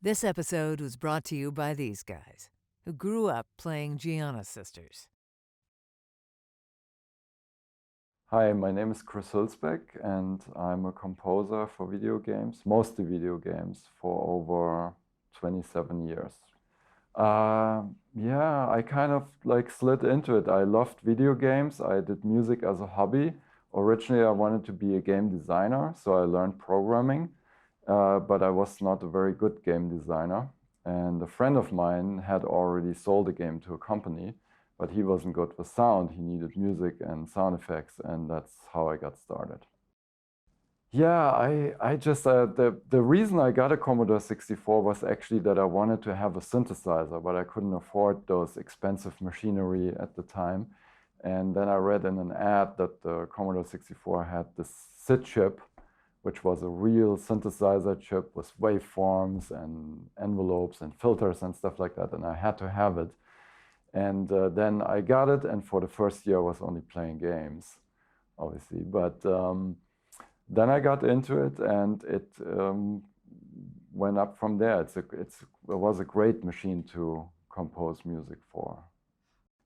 This episode was brought to you by these guys, who grew up playing Gianna Sisters. Hi, my name is Chris Hülsbeck, and I'm a composer for video games, mostly video games, for over 27 years. Yeah, I kind of like slid into it. I loved video games. I did music as a hobby. Originally, I wanted to be a game designer, so I learned programming, but I was not a very good game designer. And a friend of mine had already sold a game to a company, but he wasn't good with sound. He needed music and sound effects, and that's how I got started. Yeah, I just, the reason I got a Commodore 64 was actually that I wanted to have a synthesizer, but I couldn't afford those expensive machinery at the time. And then I read in an ad that the Commodore 64 had this SID chip, which was a real synthesizer chip with waveforms and envelopes and filters and stuff like that, and I had to have it. And then I got it, and for the first year I was only playing games, obviously. But then I got into it, and it went up from there. It was a great machine to compose music for.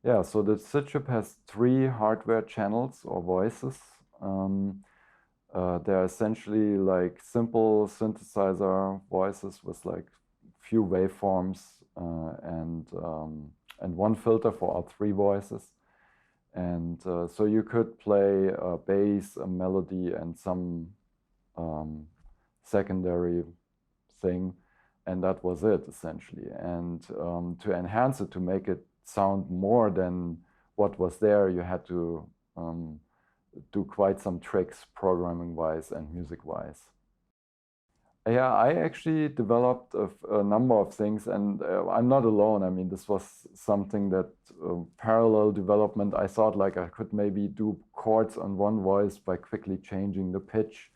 Yeah, so the SID chip has 3 hardware channels or voices. They're essentially like simple synthesizer voices with like few waveforms and one filter for all 3 voices. And so you could play a bass, a melody, and some secondary thing, and that was it essentially. And to enhance it, to make it sound more than what was there, you had to do quite some tricks programming-wise and music-wise. Yeah, I actually developed a number of things, and I'm not alone. I mean, this was something that parallel development. I thought like I could maybe do chords on one voice by quickly changing the pitch,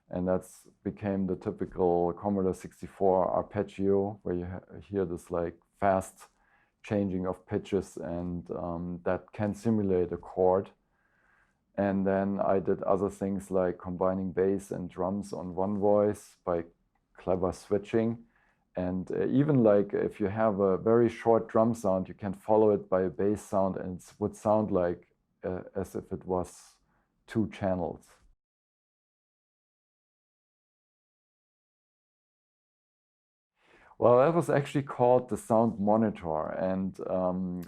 and that's became the typical Commodore 64 arpeggio, where you hear this like fast changing of pitches, and that can simulate a chord. And then I did other things like combining bass and drums on one voice by clever switching. And even like if you have a very short drum sound, you can follow it by a bass sound, and it would sound like as if it was 2 channels. Well, that was actually called the sound monitor. And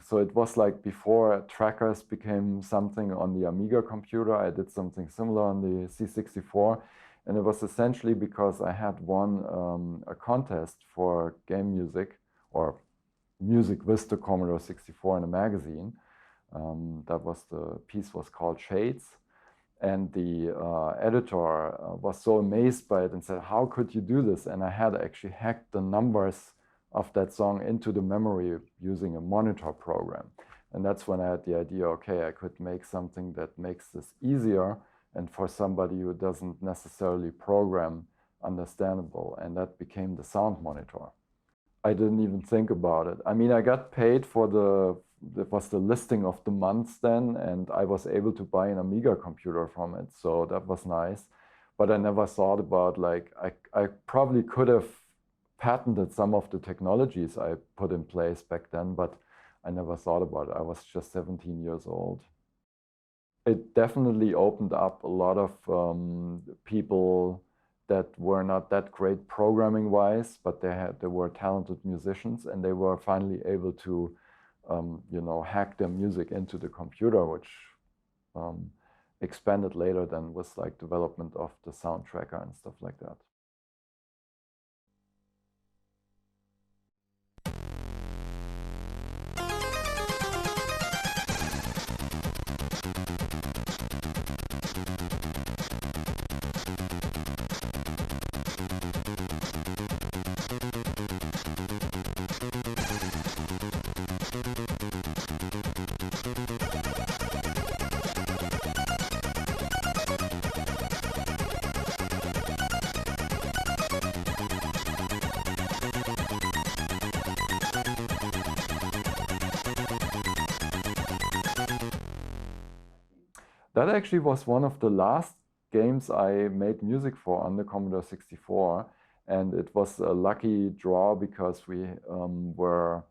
so it was like before trackers became something on the Amiga computer. I did something similar on the C64. And it was essentially because I had won a contest for game music or music with the Commodore 64 in a magazine. The piece was called Shades. And the editor was so amazed by it and said, "How could you do this?" And I had actually hacked the numbers of that song into the memory using a monitor program. And that's when I had the idea, okay, I could make something that makes this easier and for somebody who doesn't necessarily program, understandable. And that became the sound monitor. I didn't even think about it. I mean, I got paid for that was the listing of the months then, and I was able to buy an Amiga computer from it, so that was nice. But I never thought about like, I probably could have patented some of the technologies I put in place back then, but I never thought about it. I was just 17 years old. It definitely opened up a lot of people that were not that great programming wise, but they were talented musicians, and they were finally able to hack their music into the computer, which expanded later then with like development of the sound tracker and stuff like that. That actually was one of the last games I made music for on the Commodore 64. And it was a lucky draw because we were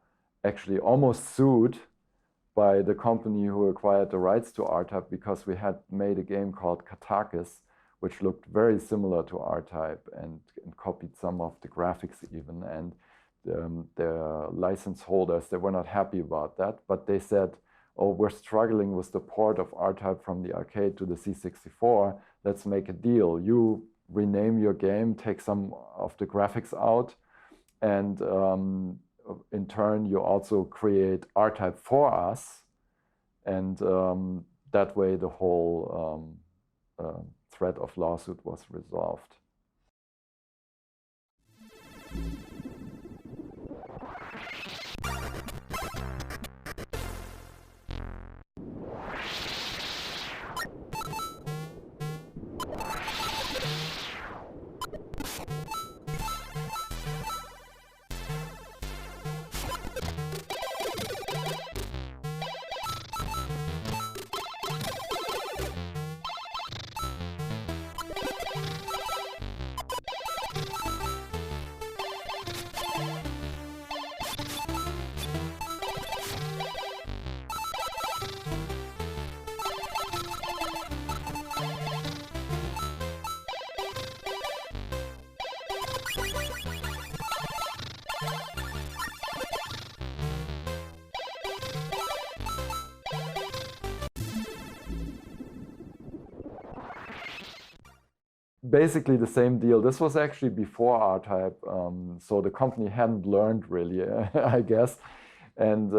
actually almost sued by the company who acquired the rights to R-Type because we had made a game called Katakis, which looked very similar to R-Type and copied some of the graphics even. And the license holders, they were not happy about that, but they said, oh, we're struggling with the port of R-Type from the arcade to the C64. Let's make a deal. You rename your game, take some of the graphics out, and in turn, you also create R-Type for us. And that way, the whole threat of lawsuit was resolved. Basically the same deal. This was actually before R-Type, so the company hadn't learned really, I guess. And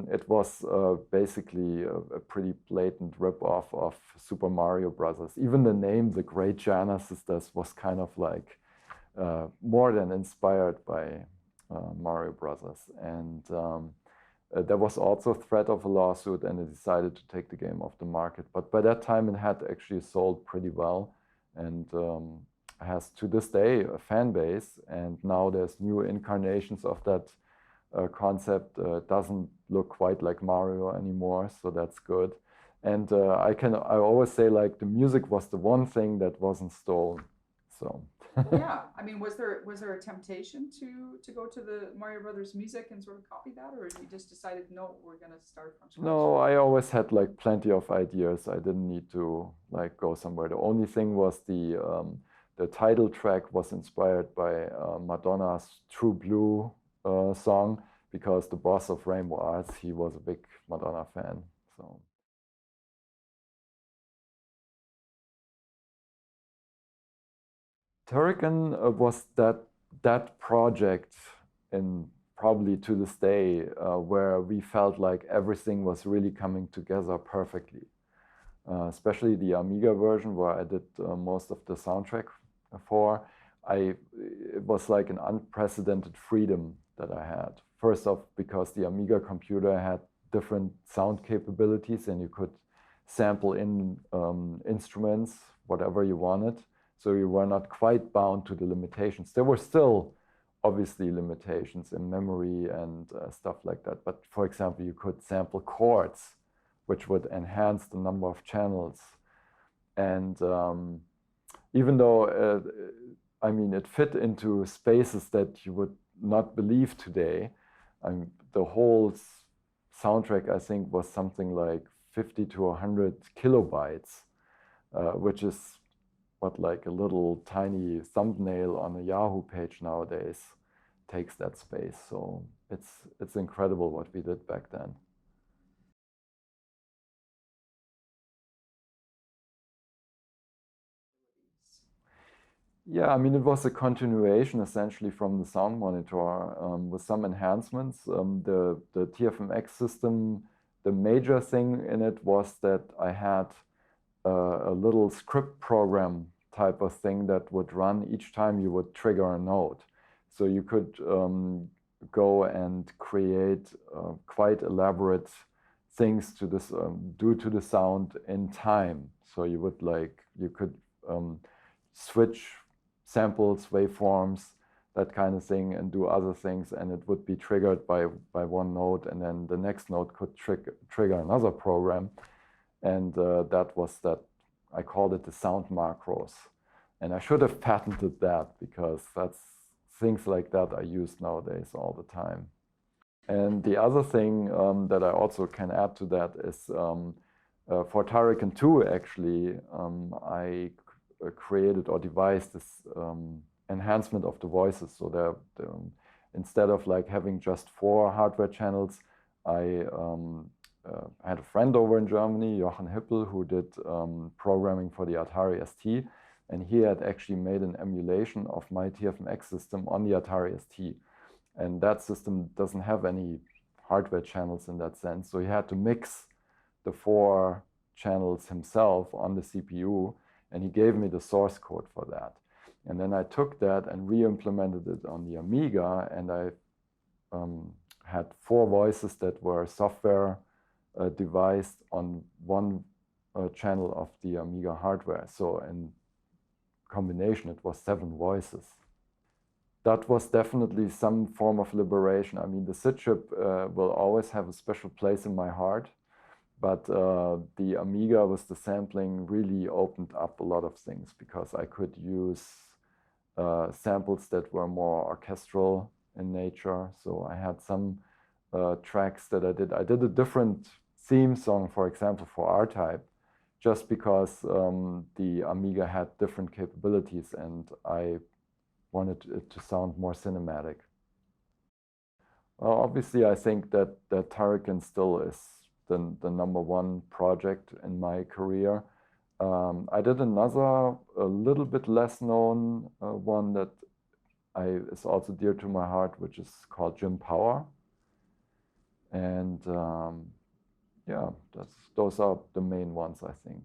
it was basically a pretty blatant rip-off of Super Mario Brothers. Even the name, the Great Giana Sisters, was kind of like more than inspired by Mario Brothers. And there was also a threat of a lawsuit, and they decided to take the game off the market. But by that time, it had actually sold pretty well, and has to this day a fan base. And now there's new incarnations of that concept. Doesn't look quite like Mario anymore, so that's good. And I always say, like, the music was the one thing that wasn't stolen. So yeah, I mean, was there a temptation to go to the Mario Brothers music and sort of copy that, or you just decided, no, we're gonna start from scratch? No, I always had like plenty of ideas. I didn't need to like go somewhere. The only thing was the title track was inspired by Madonna's True Blue song, because the boss of Rainbow Arts, he was a big Madonna fan. So Turrican was that project, and probably to this day, where we felt like everything was really coming together perfectly. Especially the Amiga version, where I did most of the soundtrack for. It was like an unprecedented freedom that I had. First off, because the Amiga computer had different sound capabilities, and you could sample in instruments, whatever you wanted. So you were not quite bound to the limitations. There were still obviously limitations in memory and stuff like that. But for example, you could sample chords, which would enhance the number of channels. And even though, I mean, it fit into spaces that you would not believe today. The whole soundtrack, I think, was something like 50 to 100 kilobytes, which is what, like a little tiny thumbnail on a Yahoo page nowadays takes that space. So it's incredible what we did back then. Yeah, I mean, it was a continuation essentially from the sound monitor with some enhancements. The TFMX system, the major thing in it was that I had a little script program type of thing that would run each time you would trigger a note. So you could go and create quite elaborate things to this, due to the sound in time. So you would you could switch samples, waveforms, that kind of thing, and do other things, and it would be triggered by one note, and then the next note could trigger another program. And that was that, I called it the sound macros. And I should have patented that, because that's things like that are used nowadays all the time. And the other thing that I also can add to that is for Turrican 2, actually, I created or devised this enhancement of the voices. So instead of like having just 4 hardware channels, I had a friend over in Germany, Jochen Hippel, who did programming for the Atari ST, and he had actually made an emulation of my TFMX system on the Atari ST. And that system doesn't have any hardware channels in that sense. So he had to mix the 4 channels himself on the CPU, and he gave me the source code for that. And then I took that and re-implemented it on the Amiga, and I had 4 voices that were software devised on 1 channel of the Amiga hardware. So in combination, it was 7 voices. That was definitely some form of liberation. I mean, the SID chip will always have a special place in my heart, but the Amiga with the sampling really opened up a lot of things, because I could use samples that were more orchestral in nature. So I had some tracks that I did. I did a different theme song, for example, for R-Type, just because the Amiga had different capabilities, and I wanted it to sound more cinematic. Obviously, I think that Turrican still is the #1 project in my career. I did another, a little bit less known one that is also dear to my heart, which is called Jim Power. And yeah, those are the main ones, I think.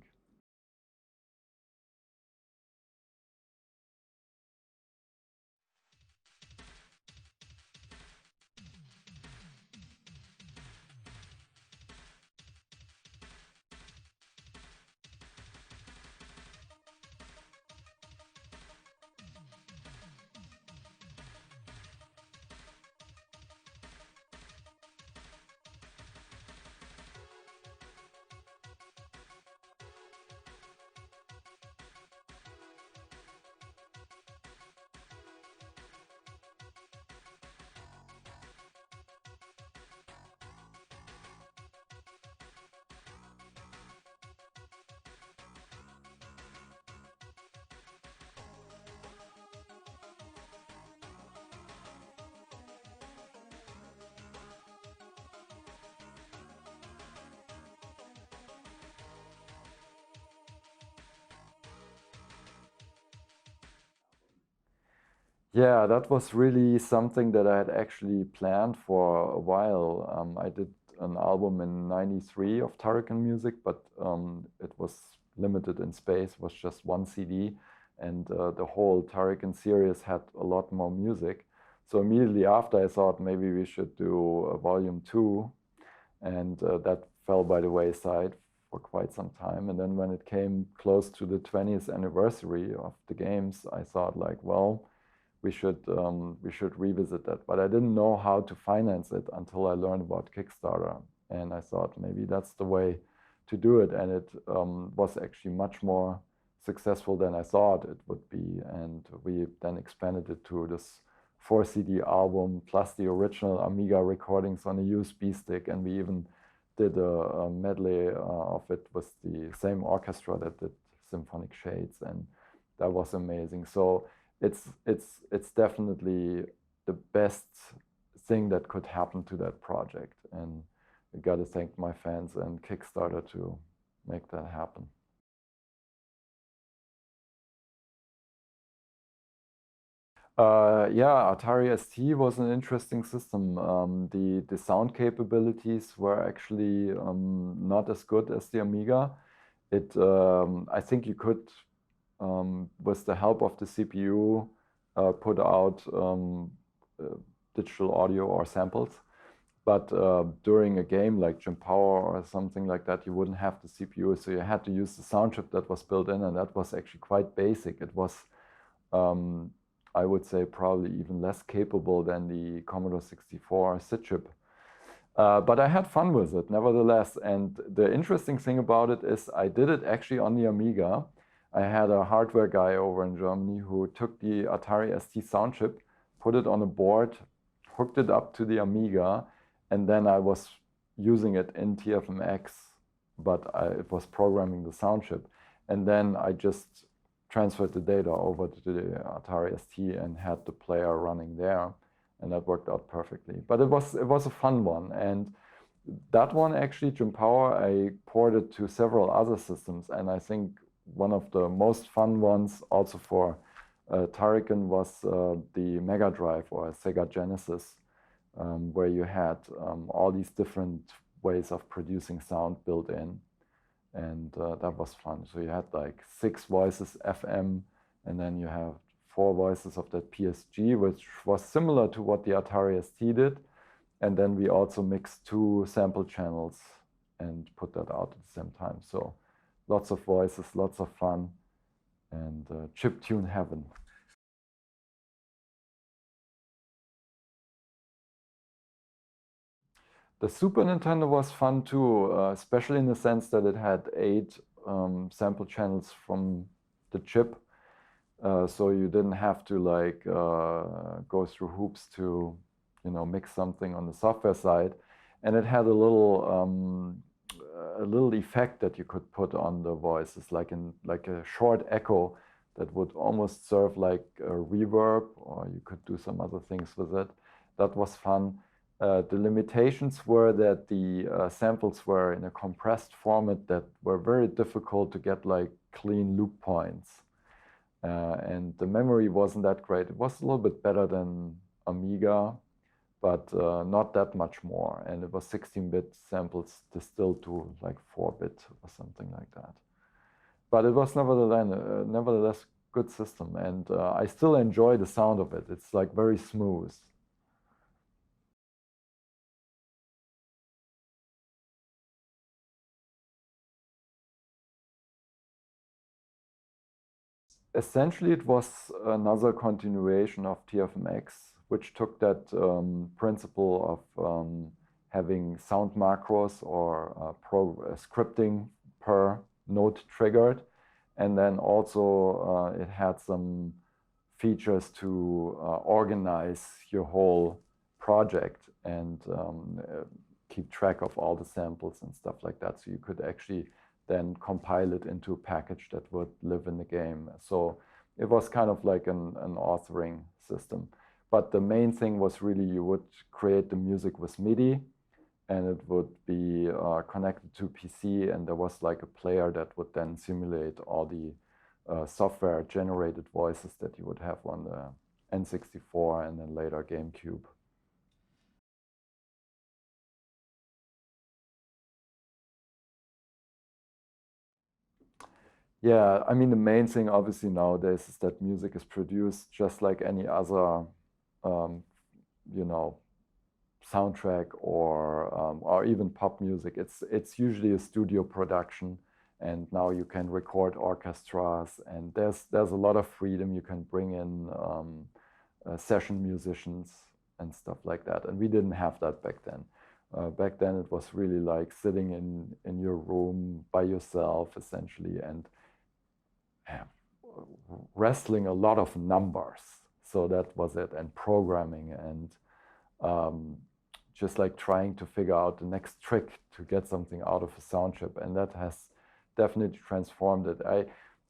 Yeah, that was really something that I had actually planned for a while. I did an album in '93 of Turrican music, but it was limited in space, was just 1 CD, and the whole Taric Sirius had a lot more music. So immediately after, I thought maybe we should do a volume 2, and that fell by the wayside for quite some time. And then when it came close to the 20th anniversary of the games, I thought like, well, we should revisit that. But I didn't know how to finance it until I learned about Kickstarter. And I thought maybe that's the way to do it. And it was actually much more successful than I thought it would be. And we then expanded it to this 4 CD album, plus the original Amiga recordings on a USB stick. And we even did a medley of it with the same orchestra that did Symphonic Shades. And that was amazing. So it's definitely the best thing that could happen to that project, and I got to thank my fans and Kickstarter to make that happen. Yeah, Atari ST was an interesting system. The sound capabilities were actually not as good as the Amiga. I think you could, with the help of the CPU, put out digital audio or samples. But during a game like Jim Power or something like that, you wouldn't have the CPU, so you had to use the sound chip that was built in, and that was actually quite basic. It was, I would say, probably even less capable than the Commodore 64 SID chip. But I had fun with it, nevertheless. And the interesting thing about it is I did it actually on the Amiga. I had a hardware guy over in Germany who took the Atari ST sound chip, put it on a board, hooked it up to the Amiga, and then I was using it in TFMX, but it was programming the sound chip. And then I just transferred the data over to the Atari ST and had the player running there, and that worked out perfectly. But it was a fun one, and that one actually, Jim Power, I ported to several other systems, and I think one of the most fun ones also for Turrican was the Mega Drive or Sega Genesis, where you had all these different ways of producing sound built in. And that was fun. So you had like 6 voices FM, and then you have 4 voices of that PSG, which was similar to what the Atari ST did. And then we also mixed 2 sample channels and put that out at the same time. So lots of voices, lots of fun, and chiptune heaven. The Super Nintendo was fun too, especially in the sense that it had 8 sample channels from the chip. So you didn't have to like go through hoops to, mix something on the software side. And it had a little effect that you could put on the voices, like a short echo that would almost serve like a reverb, or you could do some other things with it. That was fun. The limitations were that the samples were in a compressed format that were very difficult to get like clean loop points. And the memory wasn't that great. It was a little bit better than Amiga, but not that much more. And it was 16-bit samples distilled to like 4-bit or something like that. But it was nevertheless good system. And I still enjoy the sound of it. It's like very smooth. Essentially, it was another continuation of TFMX, which took that principle of having sound macros or scripting per note triggered. And then also it had some features to organize your whole project and keep track of all the samples and stuff like that. So you could actually then compile it into a package that would live in the game. So it was kind of like an authoring system. But the main thing was really you would create the music with MIDI, and it would be connected to PC, and there was like a player that would then simulate all the software-generated voices that you would have on the N64 and then later GameCube. Yeah, I mean, the main thing obviously nowadays is that music is produced just like any other, soundtrack or even pop music. It's usually a studio production, and now you can record orchestras, and there's a lot of freedom. You can bring in session musicians and stuff like that, and we didn't have that back then. Back then it was really like sitting in your room by yourself essentially, and wrestling a lot of numbers. So that was it, and programming, and just like trying to figure out the next trick to get something out of a sound chip. And that has definitely transformed it.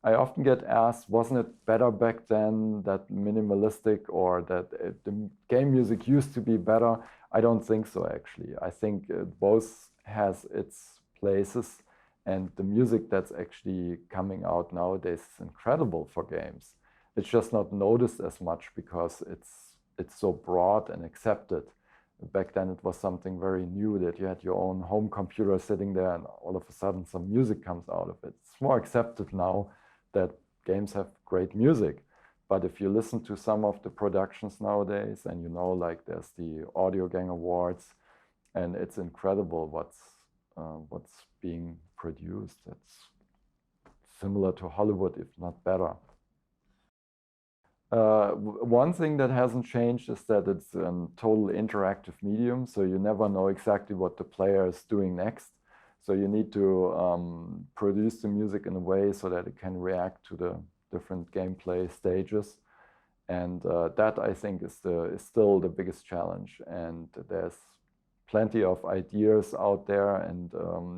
I often get asked, wasn't it better back then, that minimalistic, or that the game music used to be better? I don't think so, actually. I think both has its places. And the music that's actually coming out nowadays is incredible for games. It's just not noticed as much because it's so broad and accepted. Back then it was something very new, that you had your own home computer sitting there and all of a sudden some music comes out of it. It's more accepted now that games have great music. But if you listen to some of the productions nowadays, and like there's the Audio Gang Awards, and it's incredible what's being produced. It's similar to Hollywood, if not better. One thing that hasn't changed is that it's a total interactive medium, so you never know exactly what the player is doing next. So you need to produce the music in a way so that it can react to the different gameplay stages. And that, I think, is still the biggest challenge. And there's plenty of ideas out there and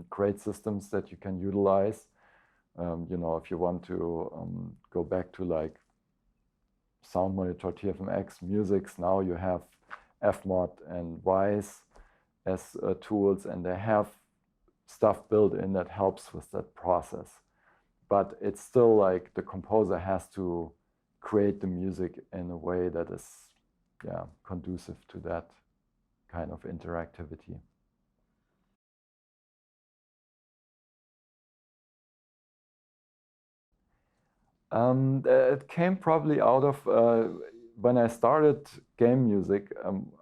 great systems that you can utilize. You know, if you want to go back to like sound monitor, TFMX, musics, now you have Fmod and Wise as tools, and they have stuff built in that helps with that process. But it's still like the composer has to create the music in a way that is, yeah, conducive to that kind of interactivity. It came probably out of when I started game music.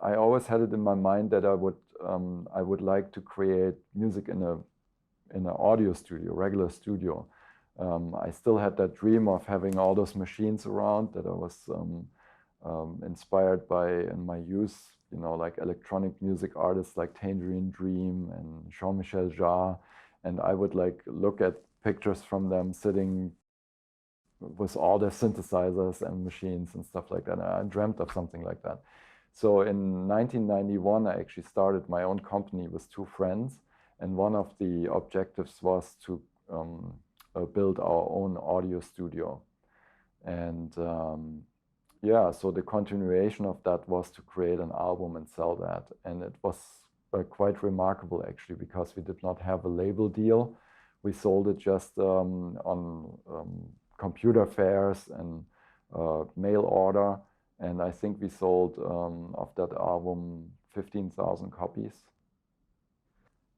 I always had it in my mind that I would like to create music in an audio studio, regular studio. I still had that dream of having all those machines around that I was inspired by in my youth. You know, like electronic music artists like Tangerine Dream and Jean-Michel Jarre, and I would like look at pictures from them sitting with all their synthesizers and machines and stuff like that. And I dreamt of something like that. So in 1991, I actually started my own company with two friends. And one of the objectives was to build our own audio studio. And yeah, so the continuation of that was to create an album and sell that. And it was quite remarkable, actually, because we did not have a label deal. We sold it just on computer fairs and mail order, and I think we sold of that album 15,000 copies.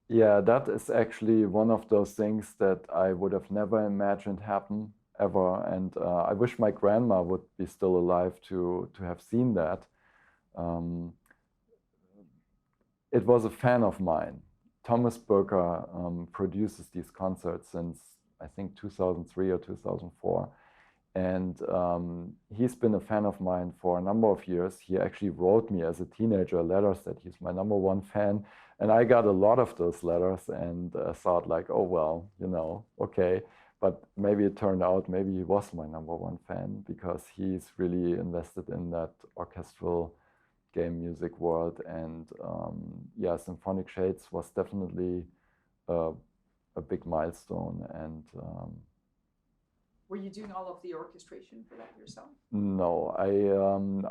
Yeah, that is actually one of those things that I would have never imagined happen ever, and I wish my grandma would be still alive to have seen that. It was a fan of mine. Thomas Burker produces these concerts since I think 2003 or 2004. And he's been a fan of mine for a number of years. He actually wrote me as a teenager letters that he's my #1 fan. And I got a lot of those letters and thought like, oh, well, you know, okay. But maybe it turned out maybe he was my #1 fan because he's really invested in that orchestral game music world. And yeah, Symphonic Shades was definitely a big milestone. And were you doing all of the orchestration for that yourself? no,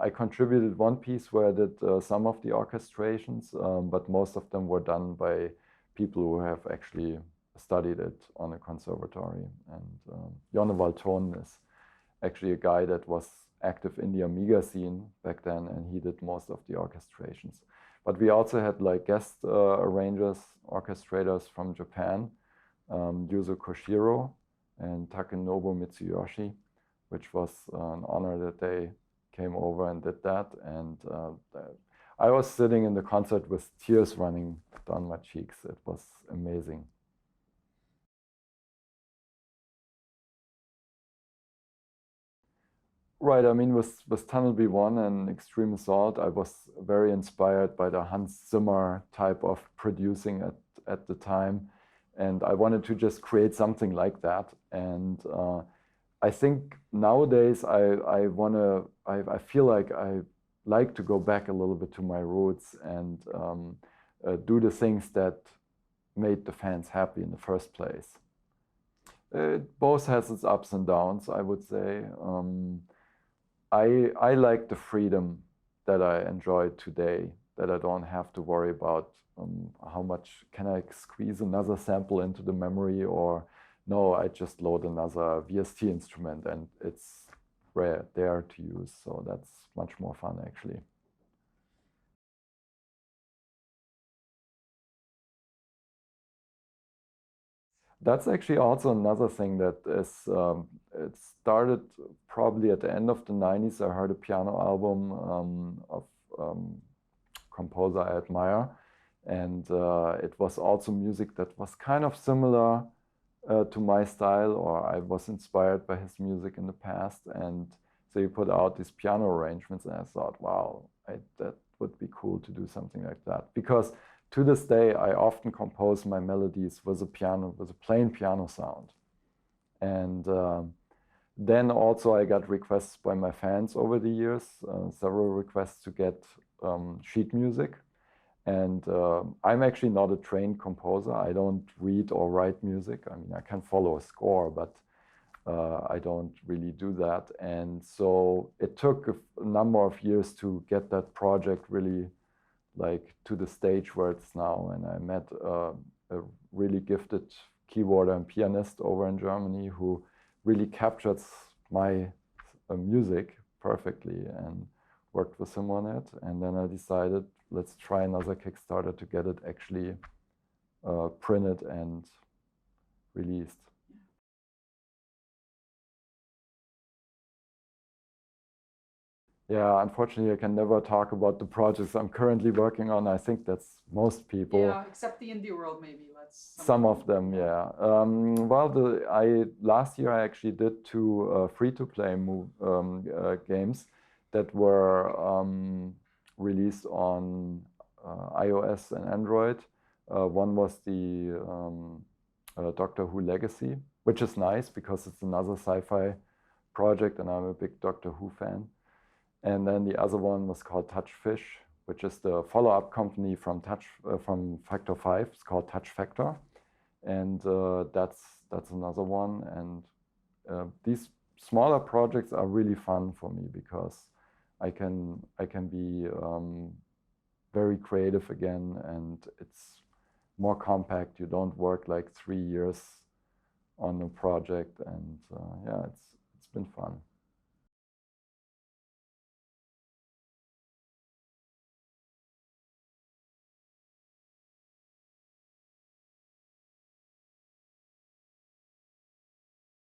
I contributed one piece where I did some of the orchestrations, but most of them were done by people who have actually studied it on a conservatory. And Jonne Walton is actually a guy that was active in the Amiga scene back then, and he did most of the orchestrations. But we also had like guest arrangers, orchestrators from Japan, Yuzo Koshiro and Takenobu Mitsuyoshi, which was an honor that they came over and did that. And I was sitting in the concert with tears running down my cheeks. It was amazing. Right, I mean, with Tunnel B1 and Extreme Assault, I was very inspired by the Hans Zimmer type of producing at the time. And I wanted to just create something like that. And I think nowadays I feel like I like to go back a little bit to my roots and do the things that made the fans happy in the first place. It both has its ups and downs, I would say. I like the freedom that I enjoy today, that I don't have to worry about how much can I squeeze another sample into the memory, or no, I just load another VST instrument and it's there to use. So that's much more fun, actually. That's actually also another thing that is, it started probably at the end of the 90s. I heard a piano album of composer I admire. And it was also music that was kind of similar to my style, or I was inspired by his music in the past. And so he put out these piano arrangements, and I thought, wow, that would be cool to do something like that. Because to this day, I often compose my melodies with a plain piano sound. And Then also I got requests by my fans over the years, several requests to get sheet music. And I'm actually not a trained composer. I don't read or write music. I mean, I can follow a score, but I don't really do that. And so it took a number of years to get that project really like to the stage where it's now. And I met a really gifted keyboarder and pianist over in Germany who really captured my music perfectly, and worked with him on it. And then I decided, let's try another Kickstarter to get it actually printed and released. Yeah, unfortunately, I can never talk about the projects I'm currently working on. I think that's most people. Yeah, except the indie world, maybe. Some of them, yeah. Well, last year I actually did two free-to-play games that were released on iOS and Android. One was the Doctor Who Legacy, which is nice because it's another sci-fi project, and I'm a big Doctor Who fan. And then the other one was called Touch Fish, which is the follow-up company from Factor 5. It's called Touch Factor, and that's another one. And these smaller projects are really fun for me because I can be very creative again, and it's more compact. You don't work like 3 years on a project, and yeah, it's been fun.